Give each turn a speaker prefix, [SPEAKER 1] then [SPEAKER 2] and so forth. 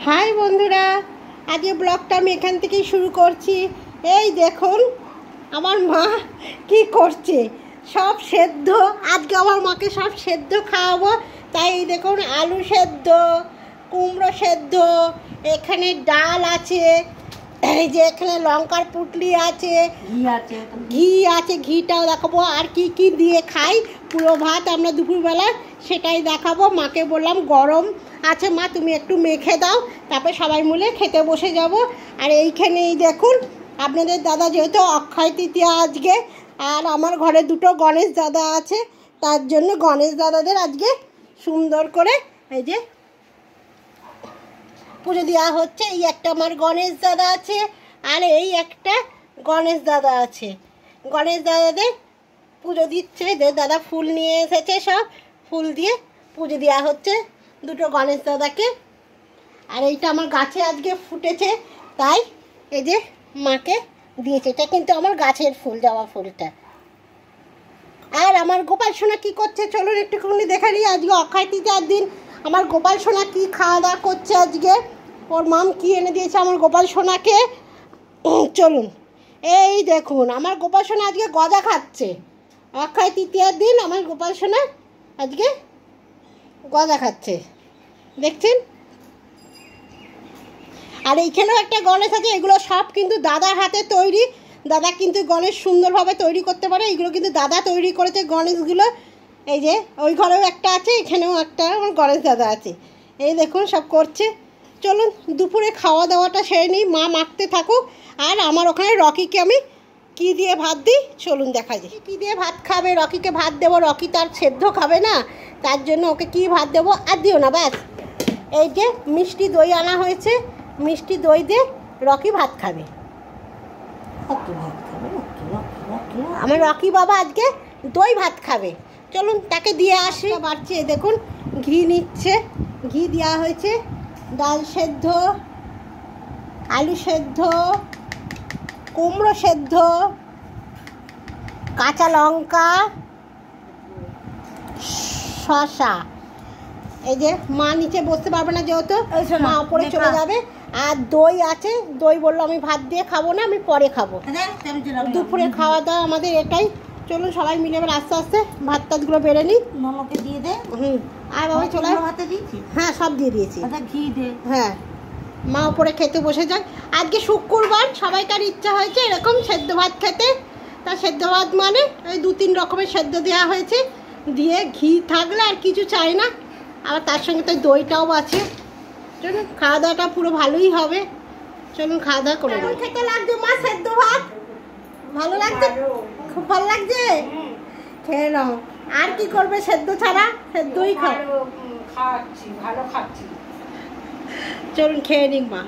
[SPEAKER 1] High বন্ধুরা, আজকে ব্লগটা আমি এখান থেকেই শুরু করছি। এই দেখুন আমার মা কি করছে, সব সেদ্ধ। আজকে আমার মাকে সব সেদ্ধ খাওয়াবো, তাই দেখুন আলু সেদ্ধ, কুমড়ো সেদ্ধ, এখানে ডাল আছে, এই যে এখানে লঙ্কার পুটলি আছে, ঘি আছে, ঘিটাও দেখাবো। আর কি কি দিয়ে খাই পুরো ভাত আমরা দুপুরবেলা, সেটাই দেখাবো। মাকে বললাম গরম আছে মা, তুমি একটু মেখে দাও, তারপরে সবাই মিলে খেতে বসে যাব। আর এইখানেই দেখুন আপনাদের দাদা, যেহেতু অক্ষয় তৃতীয়া আজকে, আর আমার ঘরে দুটো গণেশ দাদা আছে, তার জন্য গণেশ দাদাদের আজকে সুন্দর করে এই যে পুজো দেওয়া হচ্ছে। এই একটা আমার গণেশ দাদা আছে, আর এই একটা গণেশ দাদা আছে। গণেশ দাদাদের পুজো দিচ্ছে, দাদা ফুল নিয়ে এসেছে, সব ফুল দিয়ে পুজো দেওয়া হচ্ছে দুটো গণেশ দাদাকে। আর এইটা আমার গাছে আজকে ফুটেছে, তাই এই যে মাকে দিয়েছে। এটা কিন্তু আমার গাছের ফুল, জবা ফুলটা। আর আমার গোপাল সোনা কী করছে চলুন একটুখানি দেখে নিই। আজকে অক্ষয় তৃতীয়ার দিন আমার গোপাল সোনা কী খাওয়া দাওয়া করছে আজকে, ওর মাম কি এনে দিয়েছে আমার গোপাল সোনাকে। চলুন এই দেখুন আমার গোপাল সোনা আজকে গজা খাচ্ছে। অক্ষয় তৃতীয়ার দিন আমার গোপাল সোনা আজকে গজা খাচ্ছে, দেখছেন। আর এইখানেও একটা গণেশ আছে, এগুলো সব কিন্তু দাদার হাতে তৈরি। দাদা কিন্তু গণেশ সুন্দরভাবে তৈরি করতে পারে, এগুলো কিন্তু দাদা তৈরি করেছে গণেশগুলো। এই যে ওই ঘরেও একটা আছে, এখানেও একটা আমার গণেশ দাদা আছে। এই দেখুন সব করছে। চলুন দুপুরে খাওয়া দাওয়াটা সেরে নিই, মা মাখতে থাকুক। আর আমার ওখানে রকিকে আমি কি দিয়ে ভাত দিই চলুন দেখা যায়। কী দিয়ে ভাত খাবে, রকিকে ভাত দেবো। রকি তার সেদ্ধ খাবে না, তার জন্য ওকে কি ভাত দেবো। আর দিও না ব্যাস। এই যে মিষ্টি দই আনা হয়েছে, মিষ্টি দই দিয়ে রকি ভাত খাবে। আমার রকি বাবা আজকে দই ভাত খাবে। চলুন তাকে দিয়ে আসি। বাড়ছে দেখুন, ঘি নিচ্ছে, ঘি দেওয়া হয়েছে। ডাল সেদ্ধ, আলু সেদ্ধ, কুমড়ো সেদ্ধ, কাঁচা লঙ্কা, শসা। এই যে মা নিচে বসতে পারবে না, যেহেতু মা ওপরে চলে যাবে। আর দই আছে, দই বললো আমি ভাত দিয়ে খাবো না, আমি পরে খাবো। দুপুরে খাওয়া দাওয়া আমাদের এটাই। চলুন সবাই মিলে এবার আস্তে আস্তে ভাত টাতগুলো বেড়ে নিই।
[SPEAKER 2] মামাকে দিয়ে দে।
[SPEAKER 1] আর বাবা চলে
[SPEAKER 2] ভাতে দিয়েছি।
[SPEAKER 1] হ্যাঁ সব দিয়ে দিয়েছি।
[SPEAKER 2] ঘি দে।
[SPEAKER 1] হ্যাঁ মা ওপরে খেতে বসে যাক। আজকে শুক্রবার, সবাইকার ইচ্ছা হয়েছে এরকম সেদ্ধ ভাত খেতে। তা সেদ্ধ ভাত মানে ওই 2-3 রকমের সেদ্ধ দেওয়া হয়েছে, দিয়ে ঘি থাকলে আর কিছু চাই না। আবার তার সঙ্গে তো দইটাও আছে। চলুন খাওয়া দাওয়াটা পুরো ভালোই হবে। চলুন খাওয়া দাওয়া করে নিই। খেতে লাগছে মা সেদ্ধ ভাত? ভালো লাগছে, খুব ভালো লাগছে। খেয়ে নাও। আর কি করবে, সেদ্ধ ছাড়া সেদ্ধই খাও।
[SPEAKER 2] খাচ্ছি, ভালো খাচ্ছি।
[SPEAKER 1] চলুন খেয়ে নিন মা।